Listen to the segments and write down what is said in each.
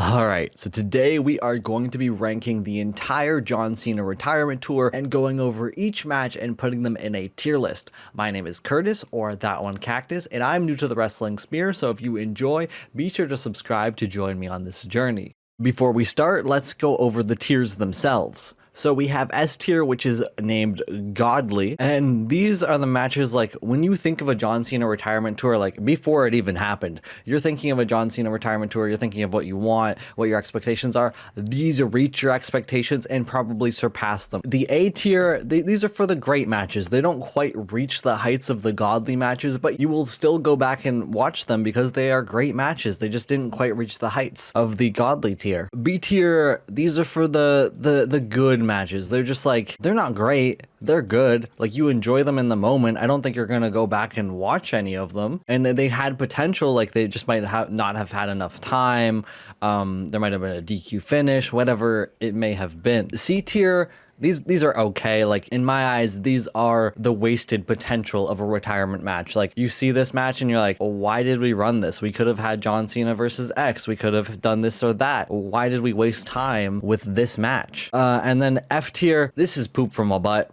Alright, so today we are going to be ranking the entire John Cena retirement tour and going over each match and putting them in a tier list. My name is Curtis, or That One Cactus, and I'm new to the wrestling sphere, so if you enjoy, be sure to subscribe to join me on this journey. Before we start, let's go over the tiers themselves. So we have S tier, which is named Godly, and these are the matches, like, when you think of a John Cena retirement tour, like, before it even happened, you're thinking of a John Cena retirement tour, you're thinking of what you want, what your expectations are. These reach your expectations and probably surpass them. The A tier, these are for the great matches. They don't quite reach the heights of the Godly matches, but you will still go back and watch them because they are great matches. They just didn't quite reach the heights of the Godly tier. B tier, these are for the good matches. They're just like, they're not great, they're good, like, you enjoy them in the moment. I don't think you're gonna go back and watch any of them, and they had potential, like they just might not have had enough time. There might have been a DQ finish, whatever it may have been. C tier, these are okay. Like, in my eyes, these are the wasted potential of a retirement match. Like, you see this match and you're like, well, why did we run this? We could have had John Cena versus X. We could have done this or that. Why did we waste time with this match? And then F tier, this is poop from a butt.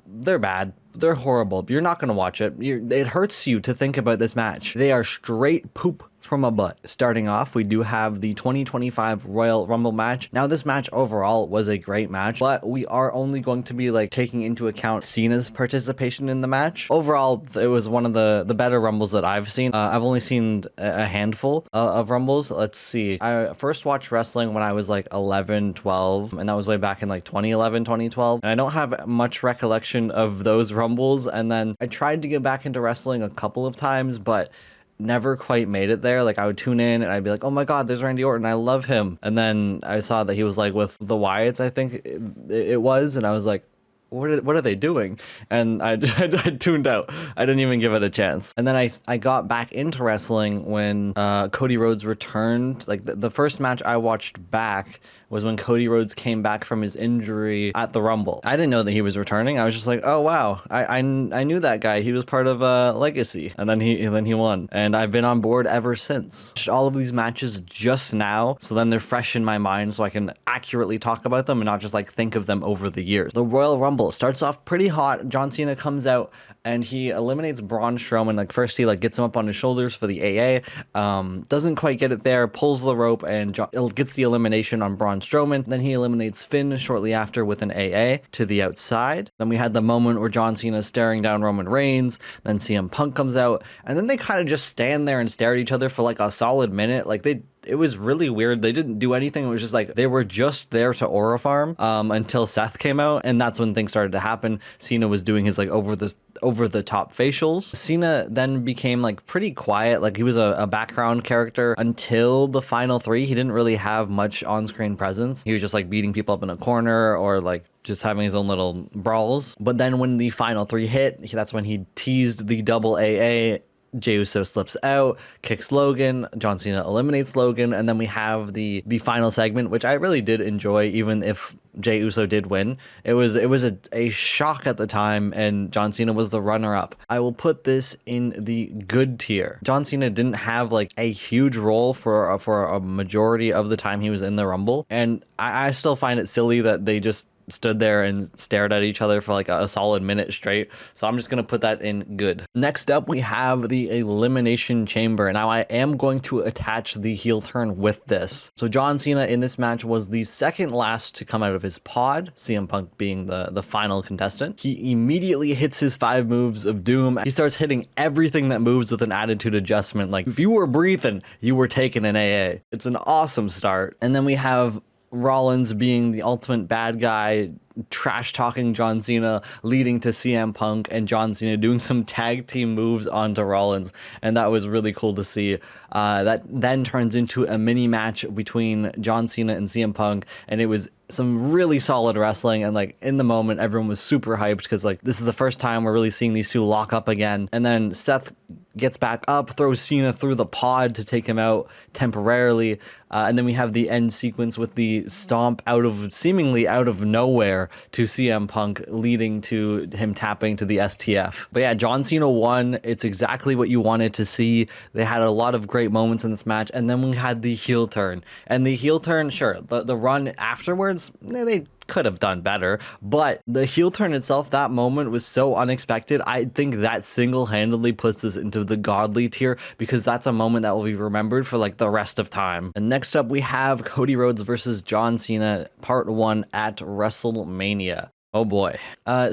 They're bad. They're horrible. You're not going to watch it. It hurts you to think about this match. They are straight poop from a butt. Starting off, we do have the 2025 Royal Rumble match. Now, this match overall was a great match, but we are only going to be, like, taking into account Cena's participation in the match. Overall, it was one of the better Rumbles that I've seen. I've only seen a handful of Rumbles. Let's see. I first watched wrestling when I was like 11, 12, and that was way back in like 2011, 2012. And I don't have much recollection of those Rumbles. And then I tried to get back into wrestling a couple of times, but never quite made it there. Like, I would tune in and I'd be like, oh my god, there's Randy Orton, I love him. And then I saw that he was like with the Wyatts, I think it was, and I was like, what are they doing? And I tuned out. I didn't even give it a chance. And then I got back into wrestling when Cody Rhodes returned. Like, the first match I watched back was when Cody Rhodes came back from his injury at the Rumble. I didn't know that he was returning. I was just like, oh wow, I knew that guy. He was part of Legacy, and then he won. And I've been on board ever since. All of these matches just now, so then they're fresh in my mind, so I can accurately talk about them and not just like think of them over the years. The Royal Rumble starts off pretty hot. John Cena comes out and he eliminates Braun Strowman. Like, first he like gets him up on his shoulders for the AA, doesn't quite get it there, pulls the rope, and gets the elimination on Braun Strowman. Then he eliminates Finn shortly after with an AA to the outside. Then we had the moment where John Cena is staring down Roman Reigns. Then CM Punk comes out, and then they kind of just stand there and stare at each other for like a solid minute. Like, it was really weird. They didn't do anything. It was just like they were just there to aura farm until Seth came out, and that's when things started to happen. Cena was doing his like over the top facials. Cena then became like pretty quiet. Like, he was a background character until the final three. He didn't really have much on-screen presence. He was just like beating people up in a corner or like just having his own little brawls. But then when the final three hit, that's when he teased the double AA. Jey Uso slips out, kicks Logan, John Cena eliminates Logan, and then we have the final segment, which I really did enjoy, even if Jey Uso did win. It was a shock at the time, and John Cena was the runner-up. I will put this in the good tier. John Cena didn't have like a huge role for a majority of the time he was in the Rumble, and I still find it silly that they just stood there and stared at each other for like a solid minute straight. So I'm just going to put that in good. Next up, we have the Elimination Chamber. Now, I am going to attach the heel turn with this. So John Cena in this match was the second last to come out of his pod, CM Punk being the final contestant. He immediately hits his 5 moves of doom. He starts hitting everything that moves with an attitude adjustment. Like, if you were breathing, you were taking an AA. It's an awesome start. And then we have Rollins being the ultimate bad guy, trash talking John Cena, leading to CM Punk and John Cena doing some tag team moves onto Rollins, and that was really cool to see. That then turns into a mini match between John Cena and CM Punk, and it was some really solid wrestling, and like in the moment everyone was super hyped because like this is the first time we're really seeing these two lock up again. And then Seth gets back up, throws Cena through the pod to take him out temporarily. And then we have the end sequence with the stomp seemingly out of nowhere to CM Punk, leading to him tapping to the STF. But yeah, John Cena won. It's exactly what you wanted to see. They had a lot of great moments in this match. And then we had the heel turn. And the heel turn, sure, the run afterwards, they could have done better, but the heel turn itself, that moment was so unexpected. I think that single-handedly puts this into the godly tier, because that's a moment that will be remembered for like the rest of time. And next up we have Cody Rhodes versus John Cena, part 1 at WrestleMania. Oh boy.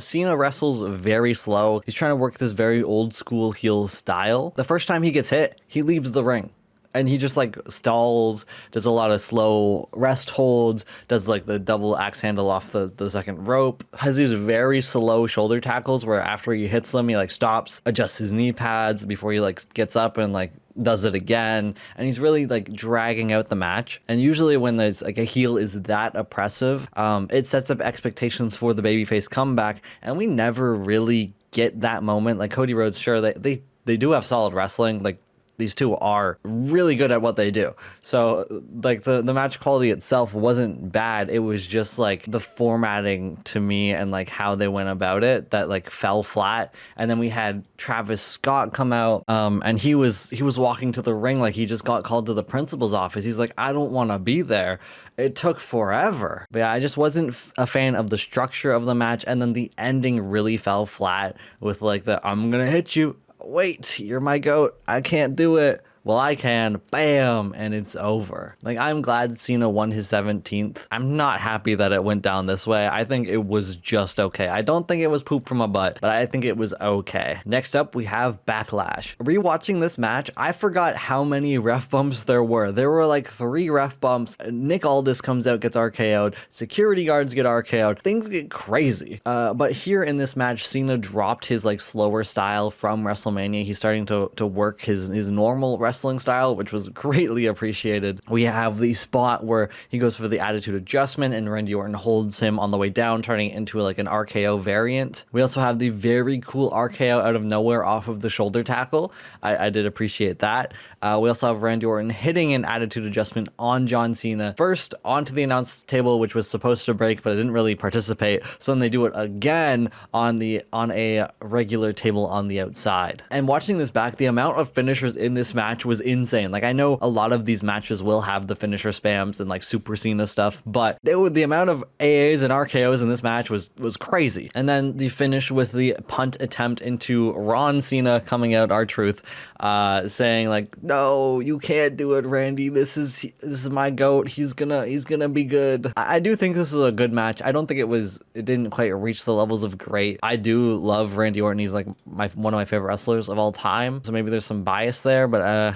Cena wrestles very slow. He's trying to work this very old school heel style. The first time he gets hit, he leaves the ring. And he just like stalls, does a lot of slow rest holds, does like the double axe handle off the second rope, has these very slow shoulder tackles where after he hits them, he like stops, adjusts his knee pads before he like gets up and like does it again. And he's really like dragging out the match. And usually when there's like a heel is that oppressive, it sets up expectations for the babyface comeback. And we never really get that moment. Like Cody Rhodes, sure, they do have solid wrestling. Like, these two are really good at what they do. So like the match quality itself wasn't bad. It was just like the formatting to me and like how they went about it that like fell flat. And then we had Travis Scott come out and he was walking to the ring like he just got called to the principal's office. He's like, I don't want to be there. It took forever. But yeah, I just wasn't a fan of the structure of the match. And then the ending really fell flat with like the I'm gonna hit you. Wait, you're my goat. I can't do it. Well, I can. Bam. And it's over. Like, I'm glad Cena won his 17th. I'm not happy that it went down this way. I think it was just okay. I don't think it was poop from a butt, but I think it was okay. Next up, we have Backlash. Rewatching this match, I forgot how many ref bumps there were. There were like 3 ref bumps. Nick Aldis comes out, gets RKO'd. Security guards get RKO'd. Things get crazy. But here in this match, Cena dropped his like slower style from WrestleMania. He's starting to work his normal wrestling style, which was greatly appreciated. We have the spot where he goes for the attitude adjustment and Randy Orton holds him on the way down, turning it into like an RKO variant. We also have the very cool RKO out of nowhere off of the shoulder tackle. I did appreciate that. We also have Randy Orton hitting an attitude adjustment on John Cena. First onto the announce table, which was supposed to break, but it didn't really participate. So then they do it again on a regular table on the outside. And watching this back, the amount of finishers in this match was insane. Like, I know a lot of these matches will have the finisher spams and like Super Cena stuff, but the amount of AAs and RKOs in this match was crazy. And then the finish with the punt attempt into Ron Cena coming out R-Truth, saying like, no, you can't do it, Randy. This is my goat. He's gonna be good. I do think this is a good match. I don't think it didn't quite reach the levels of great. I do love Randy Orton. He's like one of my favorite wrestlers of all time. So maybe there's some bias there, but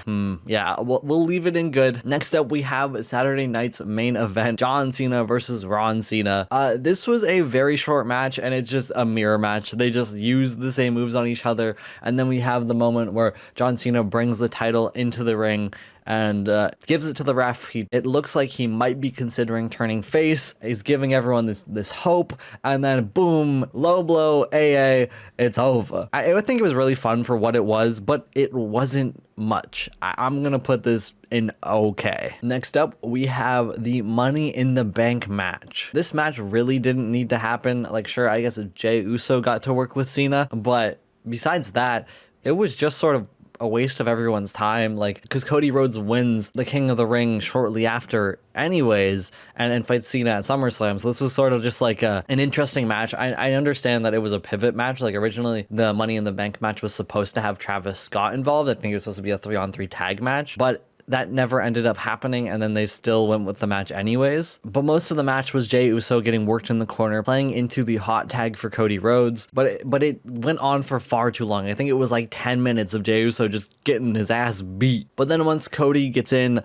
yeah, we'll leave it in good. Next up, we have Saturday night's main event, John Cena versus Ron Cena. This was a very short match, and it's just a mirror match. They just use the same moves on each other, and then we have the moment where John Cena brings the title into the ring and gives it to the ref. It looks like he might be considering turning face. He's giving everyone this hope, and then boom, low blow, AA, it's over. I think it was really fun for what it was, but it wasn't much. I'm gonna put this in okay. Next up, we have the Money in the Bank match. This match really didn't need to happen. Like, sure, I guess Jey Uso got to work with Cena, but besides that, it was just sort of a waste of everyone's time, like, because Cody Rhodes wins the King of the Ring shortly after anyways, and fights Cena at SummerSlam. So this was sort of just like an interesting match. I understand that it was a pivot match. Like, originally the Money in the Bank match was supposed to have Travis Scott involved. I think it was supposed to be a 3-on-3 tag match, but that never ended up happening, and then they still went with the match anyways. But most of the match was Jey Uso getting worked in the corner, playing into the hot tag for Cody Rhodes, but it went on for far too long. I think it was like 10 minutes of Jey Uso just getting his ass beat. But then once Cody gets in,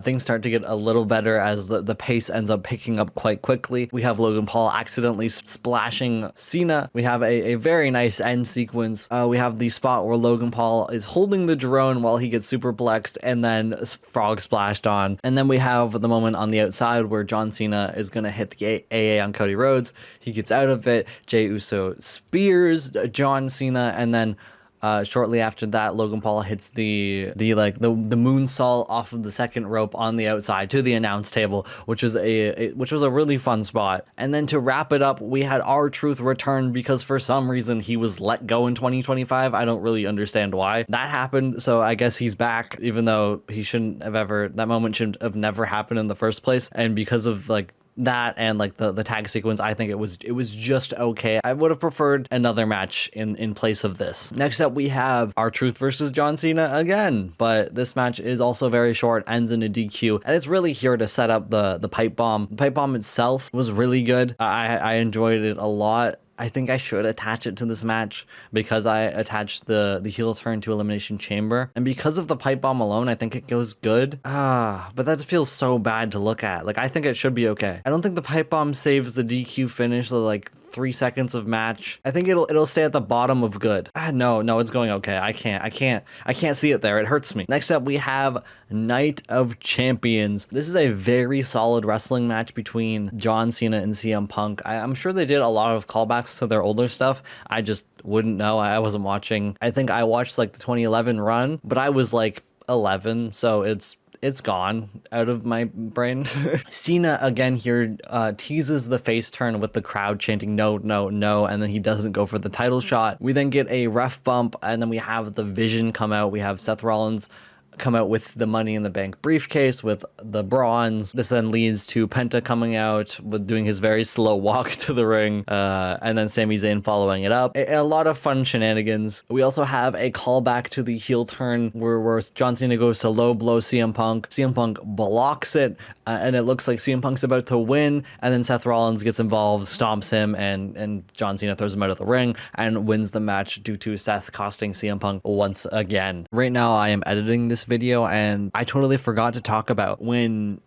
things start to get a little better as the pace ends up picking up quite quickly. We have Logan Paul accidentally splashing Cena. We have a very nice end sequence. We have the spot where Logan Paul is holding the drone while he gets superplexed and then frog splashed on. And then we have the moment on the outside where John Cena is going to hit the AA on Cody Rhodes. He gets out of it. Jey Uso spears John Cena, and then Shortly after that, Logan Paul hits the moonsault off of the second rope on the outside to the announce table, which was a really fun spot. And then to wrap it up, we had R-Truth return because for some reason he was let go in 2025. I don't really understand why that happened. So I guess he's back, even though that moment shouldn't have never happened in the first place. And because of like that and like the tag sequence, I think it was just okay. I would have preferred another match in place of this. Next up, we have R-Truth versus John Cena again, but this match is also very short, ends in a DQ, and it's really here to set up the pipe bomb. The pipe bomb itself was really good. I enjoyed it a lot. I think I should attach it to this match because I attached the heel turn to Elimination Chamber. And because of the pipe bomb alone, I think it goes good. But that feels so bad to look at. Like, I think it should be okay. I don't think the pipe bomb saves the DQ finish, the like 3 seconds of match. I think it'll stay at the bottom of good. No, it's going okay. I can't see it there. It hurts me. Next up, we have Night of Champions. This is a very solid wrestling match between John Cena and CM Punk. I'm sure they did a lot of callbacks to their older stuff. I just wouldn't know. I wasn't watching. I think I watched like the 2011 run, but I was like 11, so it's gone out of my brain. Cena again here teases the face turn with the crowd chanting no, no, no, and then he doesn't go for the title shot. We then get a ref bump, and then we have the Vision come out. We have Seth Rollins come out with the Money in the Bank briefcase with the bronze. This then leads to Penta coming out with doing his very slow walk to the ring, and then Sami Zayn following it up. A lot of fun shenanigans. We also have a callback to the heel turn where John Cena goes to low blow CM Punk. CM Punk blocks it, and it looks like CM Punk's about to win, and then Seth Rollins gets involved, stomps him, and John Cena throws him out of the ring and wins the match due to Seth costing CM Punk once again. Right now I am editing this video and I totally forgot to talk about when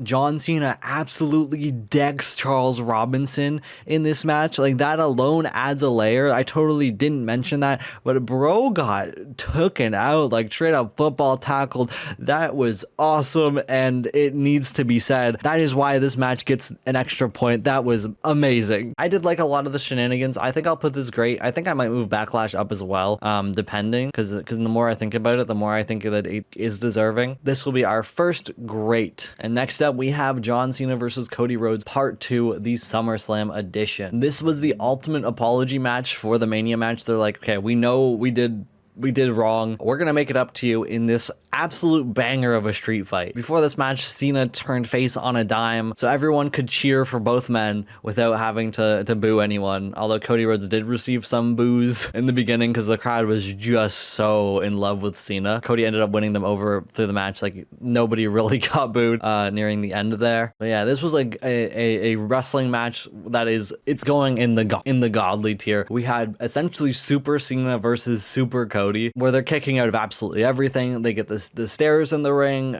John Cena absolutely decks Charles Robinson in this match. Like, that alone adds a layer. I totally didn't mention that, but bro got taken out, like straight up football tackled. That was awesome, and it needs to be said. That is why this match gets an extra point. That was amazing. I did like a lot of the shenanigans. I think I'll put this great. I think I might move Backlash up as well, depending, because the more I think about it, the more I think that it is deserving. This will be our first great. And next up, we have John Cena versus Cody Rhodes Part 2, the SummerSlam edition. This was the ultimate apology match for the Mania match. They're like, okay, we know we did wrong. We're gonna make it up to you in this absolute banger of a street fight. Before this match, Cena turned face on a dime, so everyone could cheer for both men without having to boo anyone. Although Cody Rhodes did receive some boos in the beginning because the crowd was just so in love with Cena. Cody ended up winning them over through the match. Like, nobody really got booed nearing the end there. But yeah, this was like a wrestling match that it's going in the godly tier. We had essentially Super Cena versus Super Cody, where they're kicking out of absolutely everything. They get the stairs in the ring.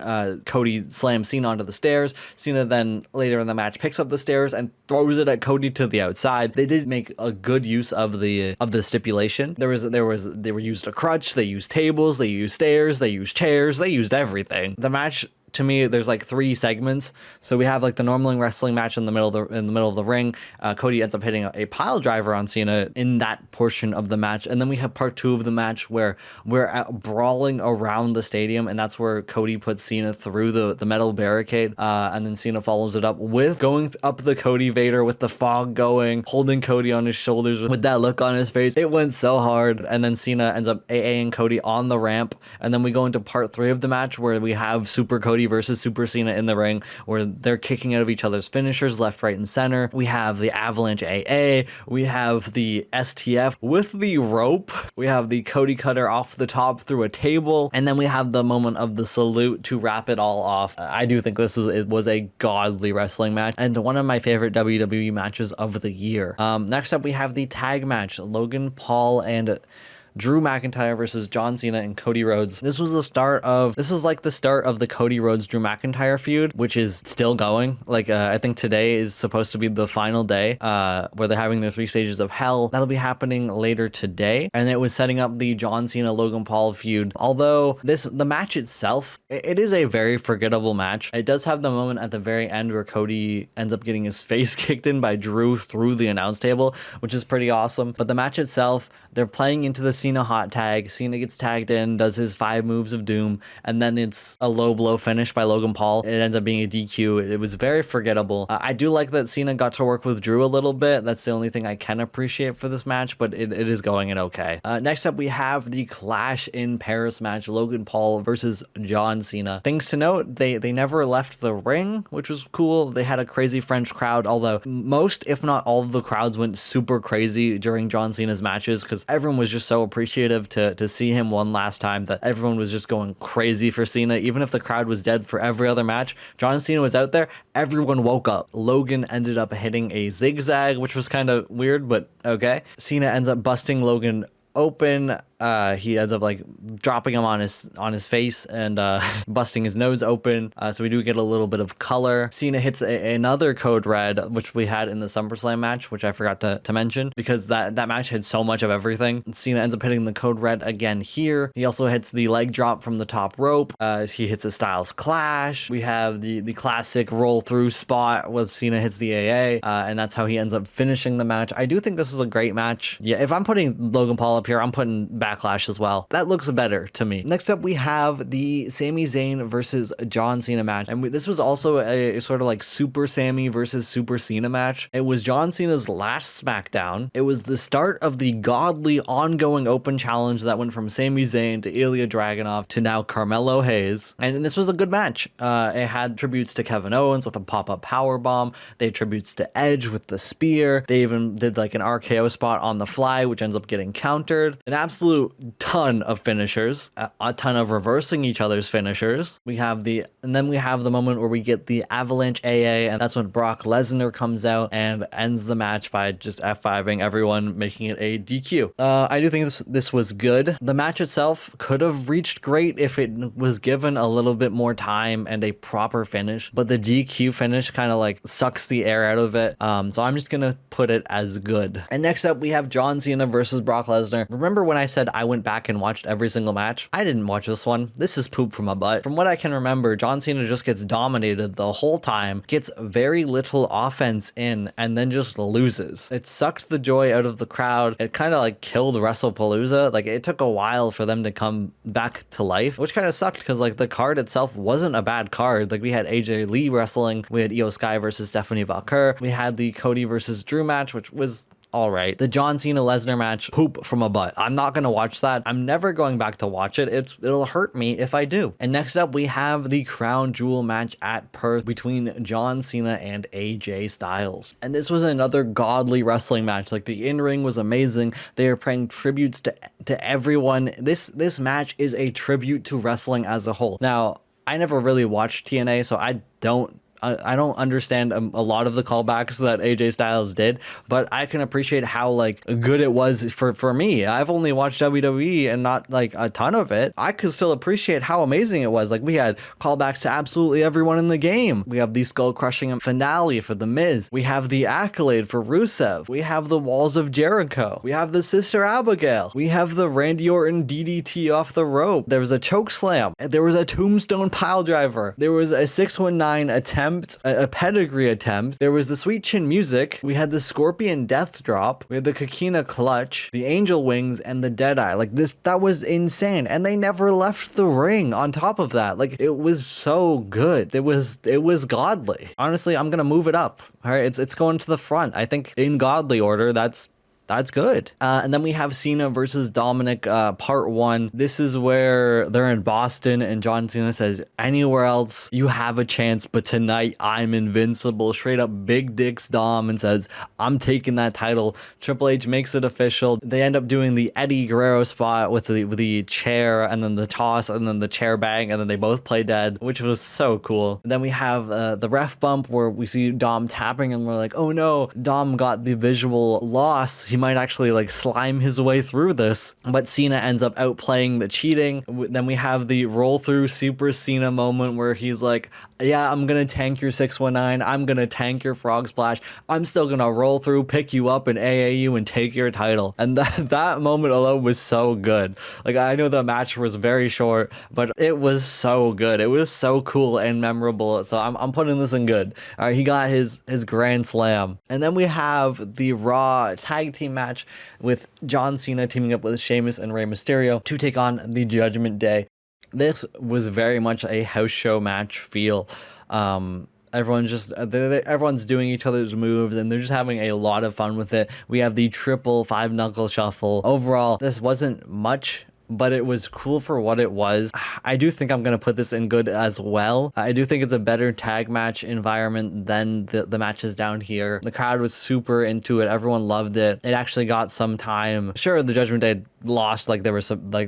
Cody slams Cena onto the stairs. Cena then later in the match picks up the stairs and throws it at Cody to the outside. They did make a good use of the stipulation. They were used a crutch. They used tables. They used stairs. They used chairs. They used everything. The match, to me, there's like 3 segments. So we have like the normal wrestling match in the middle of the ring. Cody ends up hitting a pile driver on Cena in that portion of the match, and then we have part 2 of the match where we're brawling around the stadium, and that's where Cody puts Cena through the metal barricade, and then Cena follows it up with going up the Cody Vader with the fog going, holding Cody on his shoulders with that look on his face. It went so hard, and then Cena ends up AAing Cody on the ramp, and then we go into part 3 of the match where we have Super Cody versus Super Cena in the ring, where they're kicking out of each other's finishers left, right, and center. We have the Avalanche AA. We have the STF with the rope. We have the Cody Cutter off the top through a table, and then we have the moment of the salute to wrap it all off. I do think it was a godly wrestling match and one of my favorite WWE matches of the year. Next up, we have the tag match: Logan Paul and Drew McIntyre versus John Cena and Cody Rhodes. This was like the start of the Cody Rhodes Drew McIntyre feud, which is still going. Like, I think today is supposed to be the final day, where they're having their 3 stages of hell. That'll be happening later today, and it was setting up the John Cena Logan Paul feud. Although the match itself, it is a very forgettable match. It does have the moment at the very end where Cody ends up getting his face kicked in by Drew through the announce table, which is pretty awesome. But the match itself, they're playing into the Cena Cena hot tag. Cena gets tagged in, does his 5 moves of doom, and then it's a low blow finish by Logan Paul. It ends up being a DQ. It was very forgettable. I do like that Cena got to work with Drew a little bit. That's the only thing I can appreciate for this match, but it is going in okay. Next up, we have the Clash in Paris match, Logan Paul versus John Cena. Things to note, they never left the ring, which was cool. They had a crazy French crowd, although most, if not all of the crowds went super crazy during John Cena's matches because everyone was just so appreciative to see him one last time that everyone was just going crazy for Cena. Even if the crowd was dead for every other match, John Cena was out there, everyone woke up. Logan ended up hitting a zigzag, which was kind of weird, but okay. Cena ends up busting Logan open. He ends up like dropping him on his face and busting his nose open. So we do get a little bit of color. Cena hits another code red, which we had in the SummerSlam match, which I forgot to mention because that match had so much of everything. Cena ends up hitting the code red again here. He also hits the leg drop from the top rope. He hits a Styles Clash. We have the classic roll through spot where Cena hits the AA, and that's how he ends up finishing the match. I do think this is a great match. Yeah, if I'm putting Logan Paul up here, I'm putting Backlash as well. That looks better to me. Next up, we have the Sami Zayn versus John Cena match. And this was also a sort of like Super Sami versus Super Cena match. It was John Cena's last SmackDown. It was the start of the godly ongoing open challenge that went from Sami Zayn to Ilya Dragunov to now Carmelo Hayes. And this was a good match. It had tributes to Kevin Owens with a pop-up powerbomb. They had tributes to Edge with the spear. They even did like an RKO spot on the fly, which ends up getting countered. An absolute ton of finishers, a ton of reversing each other's finishers. And then we have the moment where we get the Avalanche AA, and that's when Brock Lesnar comes out and ends the match by just F5ing everyone, making it a DQ. I do think this was good. The match itself could have reached great if it was given a little bit more time and a proper finish, but the DQ finish kind of like sucks the air out of it. So I'm just gonna put it as good. And next up, we have John Cena versus Brock Lesnar. Remember when I said I went back and watched every single match? I didn't watch this one. This is poop from my butt. From what I can remember, John Cena just gets dominated the whole time, gets very little offense in, and then just loses. It sucked the joy out of the crowd. It kind of like killed WrestlePalooza. Like it took a while for them to come back to life, which kind of sucked because like the card itself wasn't a bad card. Like we had AJ Lee wrestling, we had Io Sky versus Stephanie Valkyr, we had the Cody versus Drew match, which was all right. The John Cena Lesnar match, poop from a butt. I'm not gonna watch that. I'm never going back to watch it. It'll hurt me if I do. And next up, we have the Crown Jewel match at Perth between John Cena and AJ Styles. And this was another godly wrestling match. Like the in-ring was amazing. They are paying tributes to everyone. This match is a tribute to wrestling as a whole. Now, I never really watched TNA, so I don't understand a lot of the callbacks that AJ Styles did, but I can appreciate how like good it was for me. I've only watched WWE and not like a ton of it. I could still appreciate how amazing it was. Like we had callbacks to absolutely everyone in the game. We have the skull crushing finale for The Miz. We have the accolade for Rusev. We have the walls of Jericho. We have the Sister Abigail. We have the Randy Orton DDT off the rope. There was a choke slam. There was a tombstone pile driver. There was a 619 attempt, a pedigree attempt. There was the Sweet Chin Music. We had the Scorpion Death Drop. We had the Kakina Clutch, the Angel Wings, and the Deadeye. Like that was insane. And they never left the ring on top of that. Like it was so good. It was godly. Honestly, I'm gonna move it up. All right, it's going to the front. I think in godly order, that's good. And then we have Cena versus Dominic, part 1. This is where they're in Boston and John Cena says, anywhere else you have a chance, but tonight I'm invincible. Straight up big dicks Dom and says, I'm taking that title. Triple H makes it official. They end up doing the Eddie Guerrero spot with the chair and then the toss and then the chair bang and then they both play dead, which was so cool. And then we have the ref bump where we see Dom tapping and we're like, oh no, Dom got the visual loss. He might actually like slime his way through this, but Cena ends up outplaying the cheating. Then we have the roll through Super Cena moment where he's like, yeah, I'm gonna tank your 619, I'm gonna tank your frog splash, I'm still gonna roll through, pick you up and AA you and take your title. And that moment alone was so good. Like I know the match was very short, but it was so good. It was so cool and memorable. So I'm putting this in good. All right, he got his grand slam. And then we have the Raw tag team team match with John Cena teaming up with Sheamus and Rey Mysterio to take on the Judgment Day. This was very much a house show match feel. Everyone's doing each other's moves and they're just having a lot of fun with it. We have the triple 5-knuckle shuffle. Overall, this wasn't much, but it was cool for what it was. I do think I'm going to put this in good as well. I do think it's a better tag match environment than the matches down here. The crowd was super into it. Everyone loved it. It actually got some time. Sure, the Judgment Day lost like they were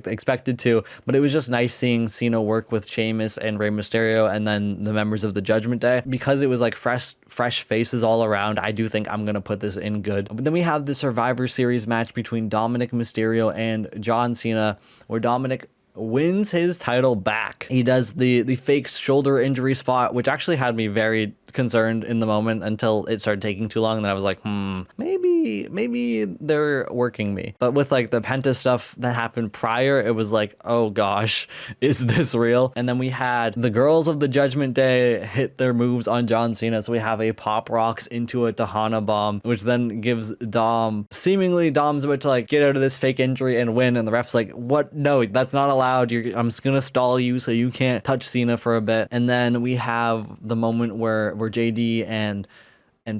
expected to, but it was just nice seeing Cena work with Sheamus and Rey Mysterio and then the members of the Judgment Day, because it was like fresh faces all around. I do think I'm gonna put this in good. But then we have the Survivor Series match between Dominic Mysterio and John Cena, where Dominic wins his title back. He does the fake shoulder injury spot, which actually had me very concerned in the moment until it started taking too long, and then I was like, maybe they're working me. But with like the Penta stuff that happened prior, it was like, oh gosh, is this real? And then we had the girls of the Judgment Day hit their moves on John Cena, so we have a pop rocks into a Tahana bomb, which then gives Dom's about to like get out of this fake injury and win, and the ref's like, what? No, that's not allowed. I'm just gonna stall you so you can't touch Cena for a bit. And then we have the moment where JD and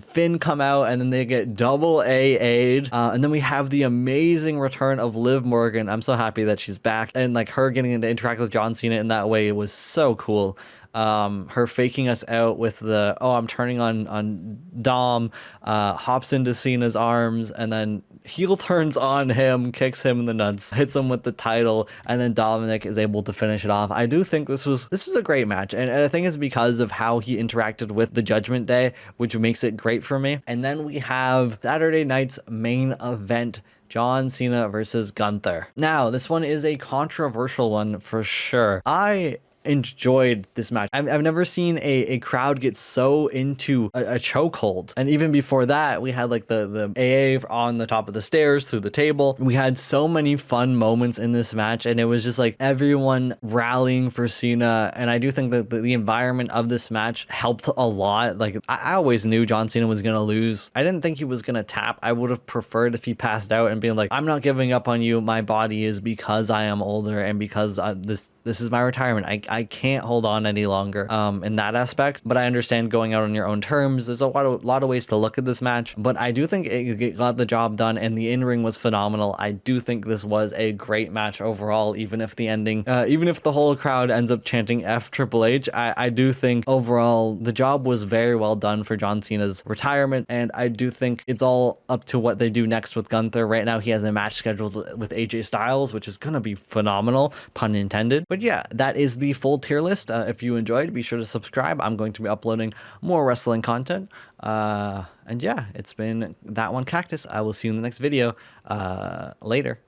Finn come out, and then they get double AA'd. And then we have the amazing return of Liv Morgan. I'm so happy that she's back, and like her getting to interact with John Cena in that way was so cool. Her faking us out with the, oh, I'm turning on Dom, hops into Cena's arms, and then heel turns on him, kicks him in the nuts, hits him with the title, and then Dominic is able to finish it off. I do think this was a great match, and I think it's because of how he interacted with the Judgment Day, which makes it great for me. And then we have Saturday night's main event, John Cena versus Gunther. Now, this one is a controversial one for sure. I enjoyed this match. I've never seen a crowd get so into a chokehold. And even before that, we had like the AA on the top of the stairs through the table. We had so many fun moments in this match, and it was just like everyone rallying for Cena. And I do think that the environment of this match helped a lot. Like I always knew John Cena was gonna lose. I didn't think he was gonna tap. I would have preferred if he passed out and being like, I'm not giving up on you. My body is because I am older and because this is my retirement. I can't hold on any longer in that aspect, but I understand going out on your own terms. There's a lot of ways to look at this match, but I do think it got the job done, and the in-ring was phenomenal. I do think this was a great match overall, even if the ending, even if the whole crowd ends up chanting F Triple H, I do think overall the job was very well done for John Cena's retirement, and I do think it's all up to what they do next with Gunther. Right now he has a match scheduled with AJ Styles, which is gonna be phenomenal, pun intended. But yeah, that is the full tier list. If you enjoyed, be sure to subscribe. I'm going to be uploading more wrestling content. And yeah, it's been That One Cactus. I will see you in the next video. Later.